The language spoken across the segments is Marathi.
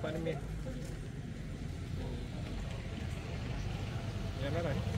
आणि मी येणार आहे.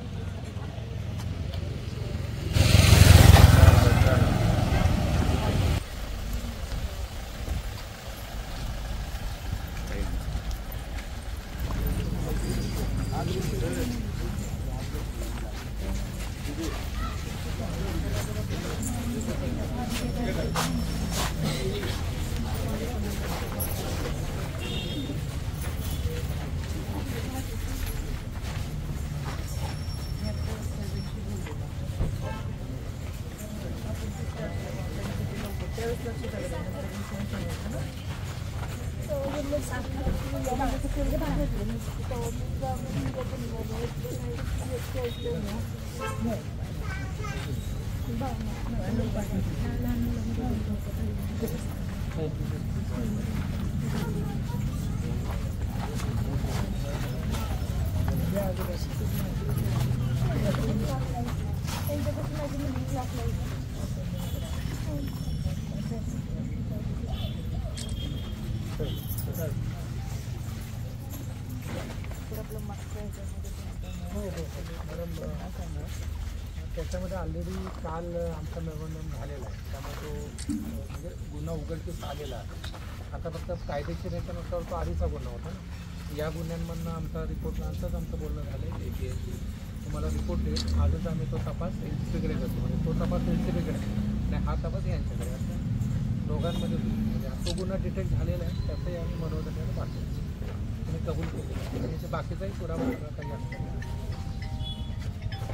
त्याच्यामध्ये ऑलरेडी काल आमचा मेमोरंडम झालेला आहे, त्यामुळे तो म्हणजे गुन्हा उघडकीस आलेला आहे. आता फक्त कायदेशीर याच्यानुसार तो आधीचा गुन्हा होता ना. या गुन्ह्यांमधनं आमचा रिपोर्ट नंतरच आमचं बोलणं झालं आहे की तुम्हाला रिपोर्ट देईल, आजच आम्ही तो तपास एनसीबीकडे करतो. म्हणजे तो तपास एनसीबीकडे आणि हा तपास यांच्याकडे असं दोघांमध्ये होईल. म्हणजे तो गुन्हा डिटेक्ट झालेला आहे, त्याचंही आम्ही मनोरंजन बाकी तुम्ही कबूल केले आणि बाकीचाही पुरावा काही असतो.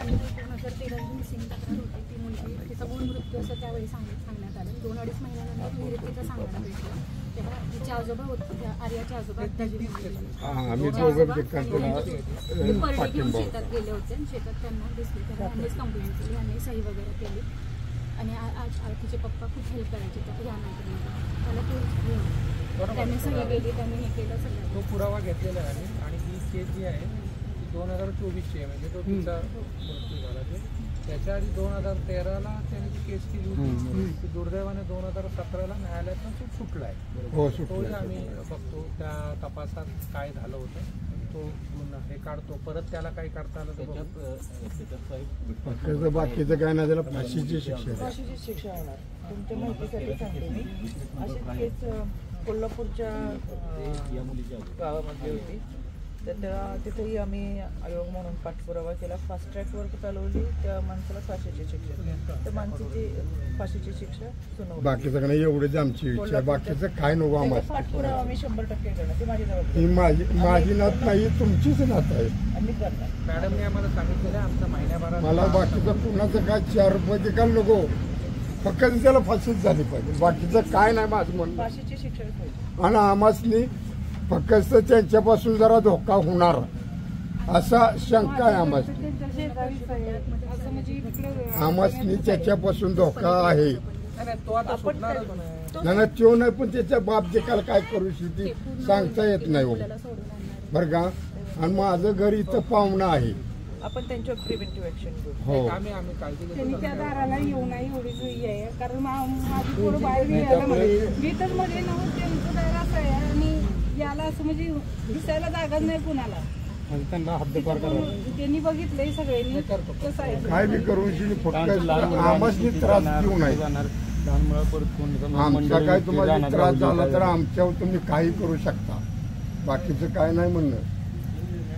नंतर ती रणजित सिंग तक्रार होती, ती मुलगी तिचा गुण मृत्यू असं त्यावेळी सांगण्यात आलं. 2-2.5 महिन्यानंतर निवृत्तीचं सांगायला भेटलं. तेव्हा तिचे आजोबा होते, आर्याचे आजोबा परडी घेऊन शेतात गेले होते आणि शेतात त्यांना दिसले. त्यांना यांनीच कंप्लेंट केली, यांनी सही वगैरे केली आणि आज तिचे पप्पा खूप हेल्प करायचे तर या त्याला त्यांनी सही केली, त्यांनी हे केलं सगळं. तो पुरावा घेतलेला आहे आणि ही केस जी आहे 2024ची आहे. म्हणजे तो तिचा मृत्यू झाला ते त्याच्या आधी 2013ला त्याने ती केस केली होती. ती दुर्दैवाने 2017ला न्यायालयातून सुटला आहे. तोही आम्ही बघतो त्या तपासात काय झालं होतं, तो हे काढतो. परत त्याला काही काढता आलं तर बाकीचं काय नाही, त्याला फाशीची शिक्षा होणार. तुमच्या माहितीसाठी सांगते मी, अशी केस कोल्हापूरच्या गावामध्ये होती. तर तेव्हा तिथेही आम्ही आयोग म्हणून पाठपुरावा केला. फास्ट ट्रॅकवर चालवली, त्या माणसाला फाशीची शिक्षा, त्या माणसाची फाशीची शिक्षा सुनावली. बाकीचं काय एवढीच आमची इच्छा, बाकीचं काय नको आम्हाला. पाठपुरावा आम्ही 100% करणार, ती माझी जबाबदारी. माझी नात नाही, तुमचीच नात आहे. आम्ही करणार. मॅडमने आम्हाला सांगितलेलं आहे आमचा महिन्याभरात. मला बाकीचं कुणाचं काय 4 रुपये काय नको, फक्त त्याला फाशीच झाली पाहिजे. बाकीचं काय नाही माझं म्हणणं. फाशीची शिक्षा पाहिजे आणि आम्हासनी फक्त त्यांच्यापासून जरा धोका होणार असा शंका आहे आम्हासनी. आम्हासनी त्याच्यापासून धोका आहे. नाही तो नाही, पण त्याच्या बाप देखाला काय करू शकते सांगता येत नाही हो, बरं का. आणि माझं घर इथं पाहुणं आहे, आपण त्यांच्यावर प्रिव्हेंटिव्ह ऍक्शन घेऊ. हो, आम्ही काळजी घेतो. त्यांनी त्या दाराला येऊ नाही एवढीच आहे, कारण माझी पोरं बाहेर गेला मी तर मध्ये नव्हतं. त्यांचं दार असं आहे आणि याला असं म्हणजे दिसायला जागा नाही कुणाला. त्यांना हद्दपार त्यांनी बघितलंय सगळ्यांनी कसं आहे. काय बी करून फक्त आम्हासनी त्रास देऊ नये. आमचा काय तुम्हाला त्रास झाला तर आमच्यावर तुम्ही काही करू शकता, बाकीचं काय नाही म्हणणं.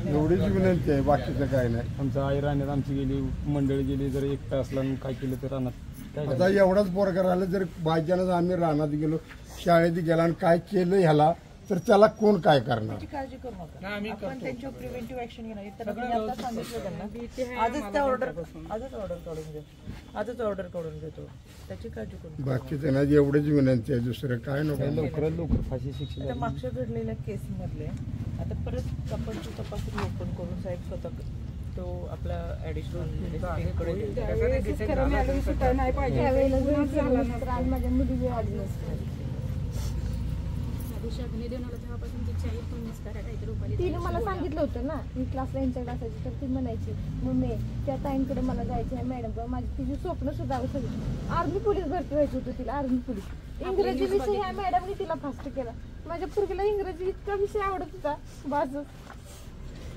एवढीच विनंती आहे, बाकीचं काय नाही. आमचं आई राहण्यात आमची गेली, मंडळी गेली, जर एकटा असला काय केलं तर राहणार. आता एवढाच पोरगा राहिला, जर बायच्यानं आम्ही रानात गेलो, शाळेत गेला आणि काय केलं ह्याला, तर त्याला कोण काय करणार. काळजी करू नका, आपण त्यांच्यावर प्रिव्हेंटिव्ह ऍक्शन घेणार. त्यांना आता सांगितलं त्यांना, आजच ऑर्डर काढून घेऊ, आजच ऑर्डर काढून घेतो. त्याची काळजी करू. बाकीचं नाही, एवढीच विनंती आहे, दुसरं काय नको. लवकरात लवकर फाशी शिक्षा. आता मागच्या घडलेल्या केस मधले आता परत आपण तपासणी ओपन करून साहेब स्वतः तो आपला ऍडिशनल नाही पाहिजे. दिवशी अग्नी देऊन आला तेव्हापासून तिची आई पण मिस करा काहीतरी रुपाली तिने मला सांगितलं होतं ना मी क्लासला यांच्या क्लासाची तर ती म्हणायची मम्मी त्या ताईंकडे मला जायचं आहे मॅडम माझी तिची स्वप्न सुद्धा सगळी आर्मी पोलीस भरती व्हायची होती तिला आर्मी पोलीस इंग्रजी विषय ह्या मॅडमने तिला फास्ट केला माझ्या पोरगीला इंग्रजी इतका विषय आवडत होता बस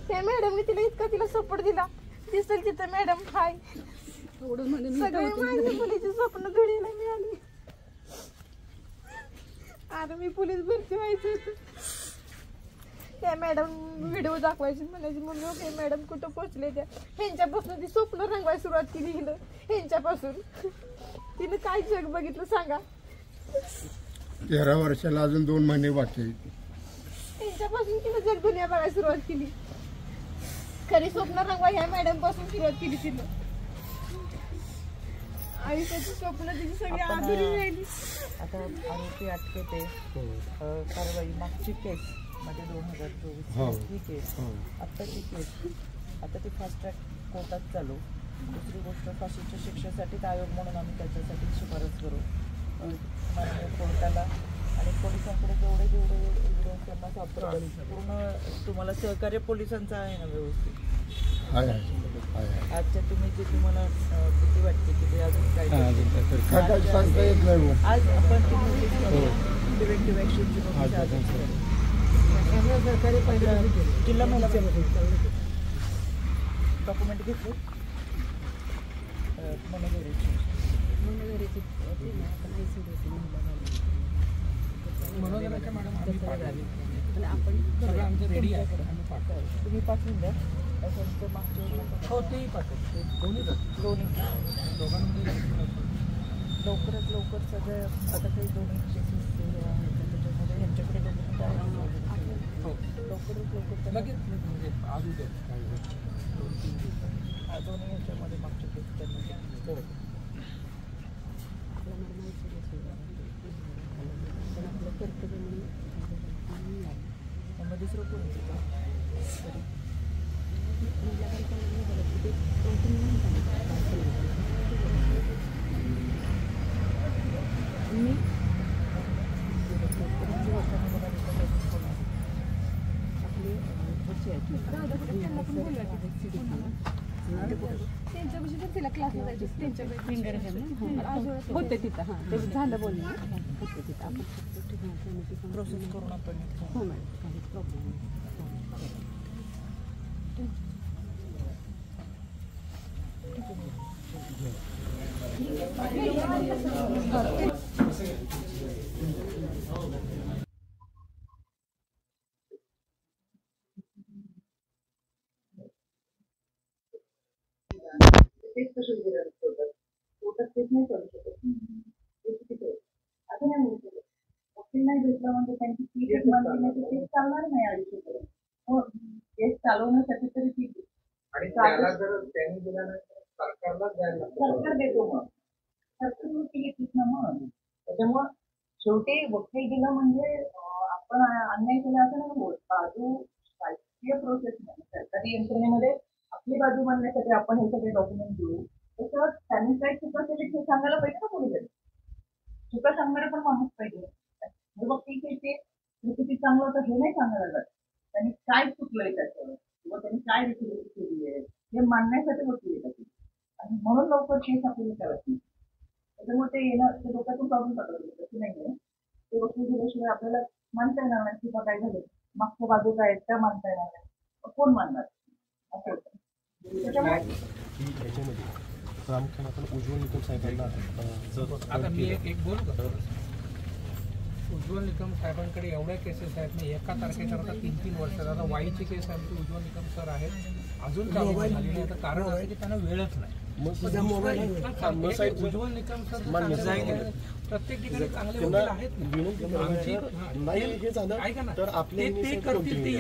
त्या मॅडमने तिला इतका तिला सपोर्ट दिला दिसेल तिथं मॅडम हाय सगळे माझ्या मुलीची स्वप्न घडीला मिळाली आर्मी पोलीस भरती व्हायचं होतं त्या मॅडम व्हिडिओ दाखवायची म्हणायची मग ओके मॅडम कुठं पोहोचले त्या ह्यांच्यापासून ती स्वप्न रंगवायला सुरुवात केली हिनं ह्यांच्यापासून तिनं काय जग बघितलं सांगा 13 वर्षाला अजून 2 महिने बाकी आहेत. ह्यांच्यापासून तिनं जग दुनिया बघायला सुरुवात केली खरी स्वप्न रंगवा ह्या मॅडम पासून सुरुवात केली तिनं आयुष्याची स्वप्न तिची सगळी आधुरी राहिली. आता आरोपी अटकेत आहे कारवाई मागची केस मध्ये 2024 ही केस आत्ताची केस आता ती फास्ट ट्रॅक कोर्टात चालू. दुसरी गोष्ट फाशीच्या शिक्षेसाठीच आयोग म्हणून आम्ही त्याच्यासाठी शिफारस करू माननीय कोर्टाला आणि पोलिसांकडे जेवढे त्यांना सापडेल पूर्ण तुम्हाला सहकार्य पोलिसांचं आहे ना व्यवस्थित आजच्या तुम्ही जे तुम्हाला भीती वाटते की ते अजून काय सांगता येत नाही आज आपण प्रिव्हेंटिव्ह ऍक्शनची जिल्हा महिला डॉक्युमेंट घेतले मनोदराच्या मॅडम आम्ही सगळं आमचं रेडी आहे आम्ही पाठवतो तुम्ही पाठवून द्या त्याच्यानंतर मागच्या हो तेही पाठवतो दोन्ही दोघांमध्ये लवकरात लवकर सगळे आता काही दोन्ही केसेस आहेत त्याच्यामध्ये ह्यांच्याकडे डॉक्युमेंट आहे हो लवकरात लवकर लगेच म्हणजे आज उद्या दोन्ही ह्याच्यामध्ये मागच्या केस त्यांना दुसरं कोण त्यांच्यापाशी तर तिला क्लासला जायची त्यांच्याकडे होते तिथं हां ते झालं बोलणं होते तिथं आपण प्रोसेस करून आपण हो मॅडम काही प्रॉब्लेम तेच कसे होतात पोटात तेच नाही करू शकत असं नाही होऊ शकत वकील नाही भेटला म्हणजे त्यांची फी केस चालणार नाही आयुष्यभर हो केस चालवण्यासाठी तरी फी आणि त्याला जर त्यांनी दिला नाही सरकारला द्यायला सरकार देतो मग सरकार वकील येतच ना मग त्याच्यामुळं शेवटी वकील दिलं म्हणजे आपण अन्याय केला असं नाही होत बाजू राजकीय प्रोसेस नाही सरकारी यंत्रणेमध्ये आपली बाजू मांडण्यासाठी आपण हे सगळे डॉक्युमेंट देऊ त्याच्यावर त्यांनी काय चुका केली हे सांगायला पाहिजे ना कोणीतरी चुका सांगणारा पण माणूस पाहिजे मग ठीक आहे ते किती चांगलं होतं हे नाही सांगायला जात त्यांनी काय चुकलंय त्याच्यावर किंवा त्यांनी काय रेसिपी केली आहे हे मांडण्यासाठी वकील येतात आणि म्हणून लवकर केस आपल्याला करत नाही त्याच्यामुळे ते येणार ते डोक्यातून काढून टाकत तसं नाही आहे ते वकील दिल्याशिवाय आपल्याला मानता येणार नाही किंवा काय झालं मागच्या बाजू काय आहेत त्या मानता येणार नाही कोण मानणार असं होतं याच्यामध्ये प्रामुख्याने आपण उज्ज्वल निकम साहेबांना आता मी एक बोलू का उज्ज्वल निकम साहेबांकडे एवढ्या केसेस आहेत मी एका तारखेच्या आता 3-3 वर्ष आता वाईची केस आहे आमची उज्ज्वल निकम सर आहेत अजून कारवाई झाली नाही आता कारण असं की त्यांना वेळच नाही उज्ज्वल निकम सर प्रत्येक ठिकाणी चांगले वकील आहेत ऐका ना तर आपले ते करतील ते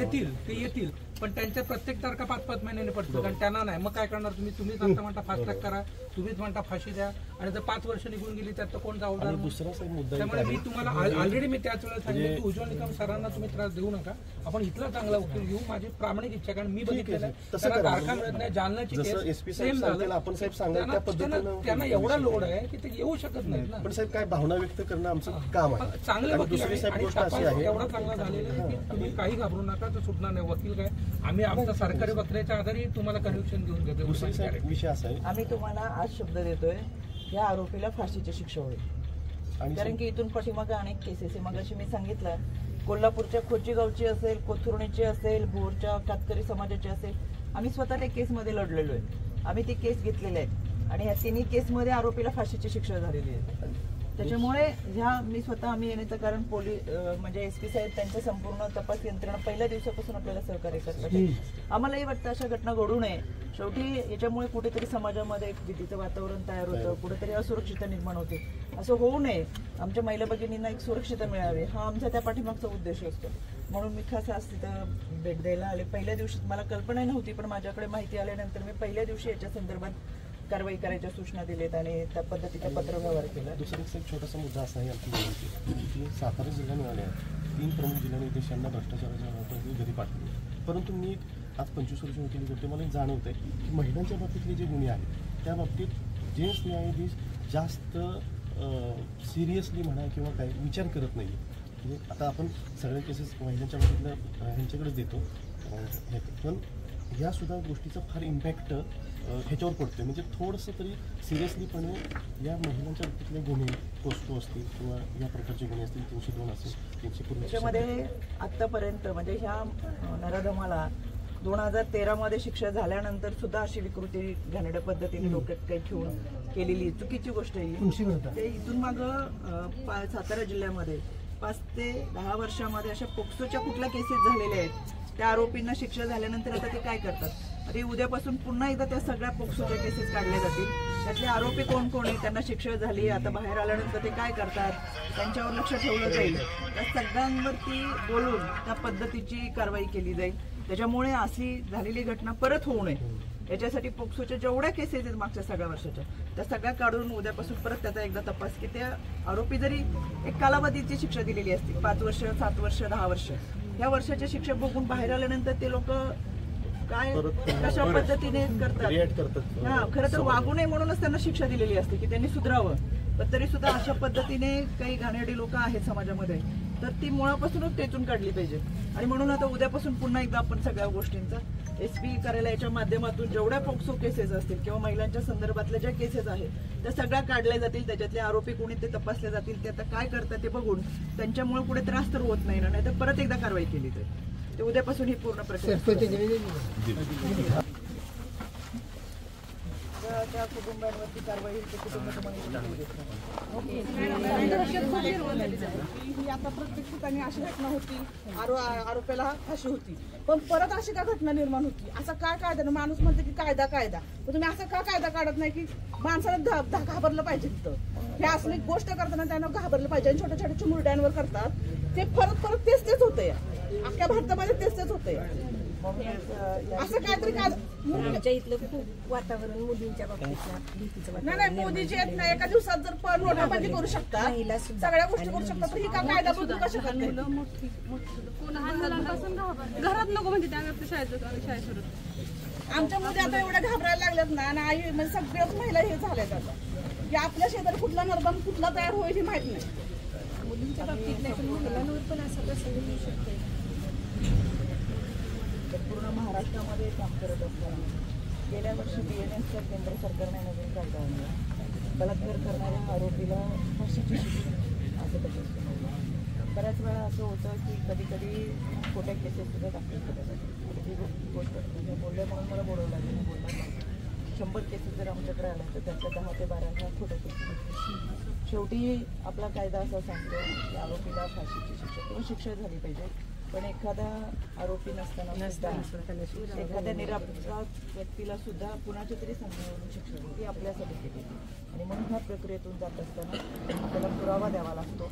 येतील पण त्यांच्या प्रत्येक तारखा 5-5 महिन्याने पडतात आणि त्यांना नाही मग काय करणार तुम्हीच आता म्हणता फास्ट ट्रॅक करा तुम्हीच म्हणता फाशी द्या आणि जर 5 वर्ष निघून गेली त्यात तर कोण जबाबदार दुसरा मुद्दा त्यामुळे मी तुम्हाला ऑलरेडी मी त्याच वेळेला सांगितलं की उज्ज्वल निकम सरांना तुम्ही त्रास देऊ नका आपण इथला चांगला वकील घेऊ माझी प्रामाणिक इच्छा कारण मी बघितलेलं आहे त्यांना तारखा मिळत नाही जालन्याची केस सेम झालं आपण साहेब सांगायला त्या पद्धतीनं त्यांना एवढा लोड आहे की ते येऊ शकत नाहीत ना पण साहेब काय भावना व्यक्त करणं आमचं काम आहे. चांगले आणि वकील दुसरी आहे. साहेब आणि गोष्ट अशी तपास आहे, एवढा चांगला झालेला आहे की तुम्ही काही घाबरू नका, तर सुटणार नाही. वकील काय, आम्ही आमच्या सरकारी वकिलाच्या आधारे तुम्हाला कन्व्हिक्शन देऊन देतो. दुसरी साहेब विषय असा आहे, आम्ही तुम्हाला आज शब्द देतोय या आरोपीला फाशीची शिक्षा होईल. आणि कारण की इथून पाठीमागे अनेक केसेस आहे. मगाशी मी सांगितलं कोल्हापूरच्या खोचीगावची असेल, कोथुर्णीची असेल, भोरच्या कातकरी समाजाची असेल, आम्ही स्वतः त्या केसमध्ये लढलेलो आहे. आम्ही ती केस घेतलेली आहे आणि ह्या तिन्ही केसमध्ये आरोपीला फाशीची शिक्षा झालेली आहे. त्याच्यामुळे मी स्वतः आम्ही येण्याचं कारण म्हणजे SP साहेब त्यांच्या संपूर्ण तपास यंत्रणा पहिल्या दिवसापासून आपल्याला सहकार्य करतात. आम्हालाही वाटतं अशा घटना घडू नये. शेवटी याच्यामुळे कुठेतरी समाजामध्ये एक भीतीचं वातावरण तयार होतं, कुठेतरी असुरक्षितता निर्माण होते. असं होऊ नये, आमच्या महिला भगिनींना एक सुरक्षितता मिळावी हा आमचा त्या पाठीमागचा उद्देश असतो. म्हणून मी खास आज तिथं भेट द्यायला आले. पहिल्या दिवशी मला कल्पना नव्हती, पण माझ्याकडे माहिती आल्यानंतर मी पहिल्या दिवशी याच्या संदर्भात कारवाई करायच्या सूचना दिल्यात आणि त्या पद्धतीचा पत्रव्यवहार केला. दुसरा एक छोटासा मुद्दा असा आहे आमची की सातारा जिल्हा मिळाले 3 प्रमुख जिल्हा निर्देशांना भ्रष्टाचाराच्या घरी पाठवले. परंतु मी आज 25 वर्ष वकिली करते, मला एक जाणवत आहे की महिलांच्या बाबतीतले जे गुन्हे आहेत त्या बाबतीत जेंट्स न्यायाधीश जास्त सिरियसली म्हणा किंवा काय विचार करत नाही. म्हणजे आता आपण सगळ्या केसेस महिलांच्या बाबतीतल्या ह्यांच्याकडेच देतो, पण ह्या सुद्धा गोष्टीचा फार इम्पॅक्ट ह्याच्यावर पडतोय. म्हणजे थोडंसं तरी सिरियसलीपणे या महिलांच्या बाबतीतले गुन्हे पोस्टो असतील किंवा या प्रकारचे गुन्हे असतील 302 असेल 300 त्याच्यामध्ये आत्तापर्यंत म्हणजे ह्या नराधमाला 2013 मध्ये शिक्षा झाल्यानंतर सुद्धा अशी विकृती घाणेरड्या पद्धतीने डोक्यात काही ठेवून केलेली चुकीची गोष्ट आहे. ते इथून मागं सातारा जिल्ह्यामध्ये 5 ते 10 वर्षामध्ये अशा पोक्सोच्या कुठल्या केसेस झालेल्या आहेत. त्या आरोपींना शिक्षा झाल्यानंतर आता ते काय करतात, आता उद्यापासून पुन्हा एकदा त्या सगळ्या पोक्सोच्या केसेस काढल्या जातील. त्यातले आरोपी कोण कोण आहे, त्यांना शिक्षा झाली, आता बाहेर आल्यानंतर ते काय करतात, त्यांच्यावर लक्ष ठेवलं जाईल. त्या सगळ्यांवरती बोलून त्या पद्धतीची कारवाई केली जाईल. त्याच्यामुळे अशी झालेली घटना परत होऊ नये याच्यासाठी पोक्सोच्या जेवढ्या केसेस आहेत मागच्या सगळ्या वर्षाच्या त्या सगळ्या काढून उद्यापासून परत त्याचा एकदा तपास की त्या आरोपी जरी एक कालावधीची शिक्षा दिलेली असते 5 वर्ष 7 वर्ष 10 वर्ष या वर्षाच्या शिक्षा बघून बाहेर आल्यानंतर ते लोक काय कशा पद्धतीने करतात. हा, खरं तर वागू नये म्हणूनच त्यांना शिक्षा दिलेली असते की त्यांनी सुधारावं. पण तरी सुद्धा अशा पद्धतीने काही घाणेरडी लोक आहेत समाजामध्ये, तर ती मुळापासूनच टेचून काढली पाहिजे. आणि म्हणून आता उद्यापासून पुन्हा एकदा आपण सगळ्या गोष्टींचा SP कार्यालयाच्या माध्यमातून जेवढ्या पोक्सो केसेस असतील किंवा महिलांच्या संदर्भातल्या ज्या केसेस आहेत त्या सगळ्या काढल्या जातील. त्याच्यातले आरोपी कोणी ते तपासले जातील. ते आता काय करतात ते बघून त्यांच्यामुळे कुठे त्रास तर होत नाही ना, तर परत एकदा कारवाई केली जाईल. ते उद्यापासून ही पूर्ण प्रक्रिया त्या कुटुंबांवरती कारवाई ही आता प्रत्येक ठिकाणी अशी घटना होती, आरोपीला फाशी होती, पण परत अशी का घटना निर्माण होती. असा काय कायदा, माणूस म्हणते की कायदा कायदा, पण तुम्ही असं का कायदा काढत नाही की माणसाला घाबरलं पाहिजे. तिथं हे असली गोष्ट करताना त्यांना घाबरलं पाहिजे. आणि छोट्या छोट्या चिमुरड्यांवर करतात ते परत परत तेच होतंय. अख्ख्या भारतामध्ये तेच होतंय. असं काहीतरी आमच्या इथलं खूप वातावरण मुलींच्या बाबतीत नाही मोदीजी आहेत ना, एका दिवसात जर नोटाबंदी करू शकतात, सगळ्या गोष्टी करू शकतात, तर ही का कायदा बदलू का शकत नाही. घरात नको म्हणजे त्या शाळेत सुरू आमच्या मुली आता एवढ्या घाबरायला लागल्यात ना, आणि आई म्हणजे सगळ्याच महिला हे झाल्यात आता की आपल्या शेजारी कुठला नरबन कुठला तयार होईल हे माहित नाही. मुलींच्या बाबतीत नाही, पण महिलांवर पण असा प्रसंग होऊ शकतो. पूर्ण महाराष्ट्रामध्ये काम करत असताना गेल्या वर्षी BNSचा केंद्र सरकारने नवीन कायदा आणला. बलात्कार करणाऱ्या आरोपीला फाशीची शिक्षा असं त्याच्यात. बऱ्याच वेळा असं होतं की कधी कधी खोट्या केसेस सुद्धा दाखल केल्या जातात. ही गोष्ट म्हणजे बोलले म्हणून मला बोलावं लागेल, बोलणार नाही. 100 केसेस जर आमच्याकडे आल्या तर त्यातल्या 10 ते 12 ह्या खोट्या केसेस. शेवटी आपला कायदा असा सांगतो की आरोपीला फाशीची शिक्षा किंवा शिक्षा झाली पाहिजे. पण एखादा आरोपी नसताना एखाद्या निरपराध व्यक्तीला सुद्धा कुणाच्या तरी सांगण्यावरून शिक्षा ही आपल्यासाठी केली. आणि म्हणून ह्या प्रक्रियेतून जात असताना आपल्याला पुरावा द्यावा लागतो.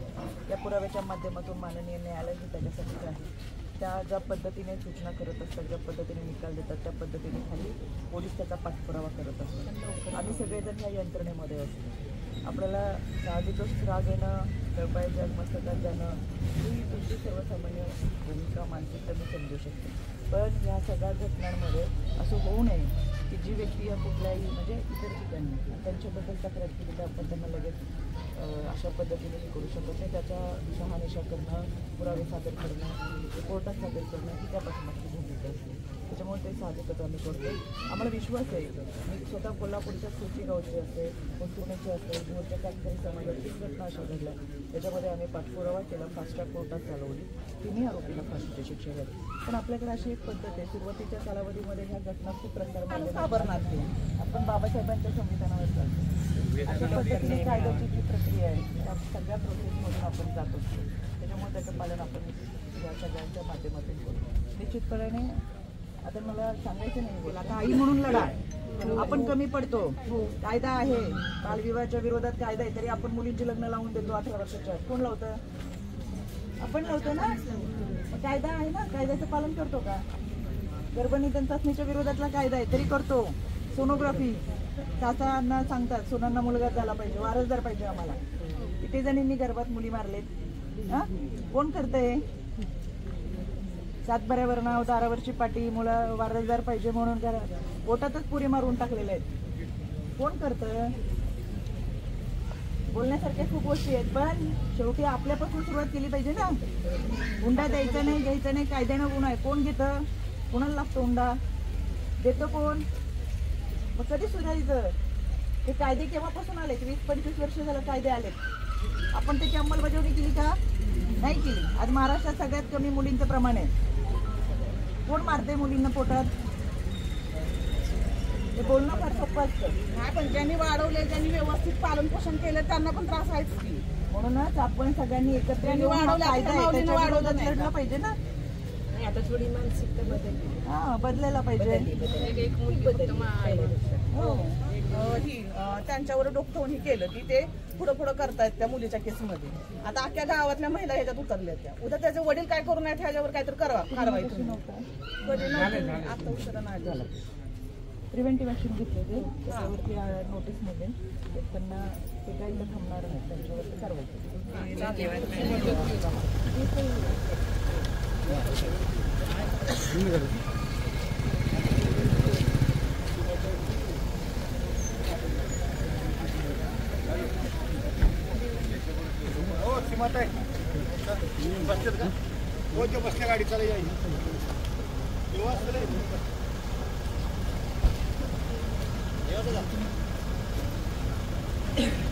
या पुराव्याच्या माध्यमातून माननीय न्यायालय हे त्याच्यासाठीच आहे. त्या ज्या पद्धतीने सूचना करत असतात, ज्या पद्धतीने निकाल देतात, त्या पद्धतीने खाली पोलीस त्याचा पाठपुरावा करत असतात. आम्ही सगळेजण ह्या यंत्रणेमध्ये असतो. आपल्याला साहजिकच राग येणं, तळपायाच्या मस्तकात जाणं ही तुमची सर्वसामान्य भूमिका मानसिकता मी समजू शकते. पण या सगळ्या घटनांमध्ये असं होऊ नये की जी व्यक्ती या कुठल्याही म्हणजे इतर ठिकाणी त्यांच्याबद्दल तक्रार केली तर आपण त्यांना लगेच अशा पद्धतीने हे करू शकत नाही. त्याच्या शहानिशा करणं, पुरावे सादर करणं, कोर्टात सादर करणं ही त्यापासून आपली भूमिका असते. त्याच्यामुळे ते साहजिकच आम्ही करतो. आम्हाला विश्वास आहे. मी स्वतः कोल्हापूरच्या सुची गावची असेल, पुण्याची असेल, भोरच्या कातकरी समाजाची घटना अशा घडल्या. त्याच्यामध्ये आम्ही पाठपुरावा केला, फास्ट ट्रॅक कोर्टात चालवली, तिन्ही आरोपीला फाशीची शिक्षा झाली. पण आपल्याकडे अशी एक पद्धत आहे, सुरुवातीच्या कालावधीमध्ये ह्या घटना खूप प्रसार आपण बाबासाहेबांच्या संविधानावर चालतो. अशा पद्धतीने कायद्याची जी प्रक्रिया आहे त्या सगळ्या प्रोसेसमधून आपण जात असतो. त्याच्यामुळे त्याचं पालन आपण या सगळ्यांच्या माध्यमातून करतो. निश्चितपणे आता मला सांगायचं नाही बोला, आता आई म्हणून लढा. आपण कमी पडतो. कायदा आहे, बालविवाहाच्या विरोधात कायदा आहे, तरी आपण मुलींची लग्न लावून देतो 18 वर्षाच्या. कोण लावतं? आपण लावतो ना. कायदा आहे ना, कायद्याचं पालन करतो का? गर्भनिधन चाचणीच्या विरोधातला कायदा आहे तरी करतो. सोनोग्राफी, सासांना सांगतात सोनांना मुलगा झाला पाहिजे, वारसदार पाहिजे आम्हाला. किती जणींनी गर्भात मुली मारलेत? कोण करतंय? सातबाऱ्यावर नाव, दारावरची पाटी, मुलं वारसदार पाहिजे म्हणून पोटातच पुरी मारून टाकलेले आहेत. कोण करतं? बोलण्यासारख्या खूप गोष्टी आहेत, पण शेवटी आपल्यापासून सुरुवात केली पाहिजे ना. हुंडा द्यायचा नाही, घ्यायचा नाही, कायद्यानं गुन्हा आहे. कोण घेतं? कोणाला लागतो हुंडा? देतो कोण? मग कधी सुधारायचं? हे कायदे केव्हापासून आलेत? 20-25 वर्ष झालं कायदे आलेत. आपण त्याची अंमलबजावणी केली का? नाही केली. आज महाराष्ट्रात सगळ्यात कमी मुलींचं प्रमाण आहे. कोण मारते मुलींना पोटात? हे बोलणं फार सोपं असतं. नाही, पण ज्यांनी वाढवले, ज्यांनी व्यवस्थित पालन पोषण केलं त्यांना पण त्रास आहेच की. म्हणूनच आपण सगळ्यांनी एकत्र लढलं पाहिजे ना. आता थोडी मानसिकता बदलली. बदलायला पाहिजे. त्यांच्यावर डोकं हे केलं की ते पुढं करतायत त्या मुलीच्या केसमध्ये. आता अख्ख्या गावातल्या महिला ह्याच्यात उतरल्या त्या. उद्या त्याचे वडील काय करू नयेत ह्याच्यावर काहीतरी कारवाई आता उशिरा नाही झाला. प्रिव्हेंटिव्ह ऍक्शन घेतले ते त्याच्यावरती नोटीस मध्ये त्यांना ते काही थांबणार नाही, त्यांच्यावरती कारवाई बसल्या गाडी चालू Yeah.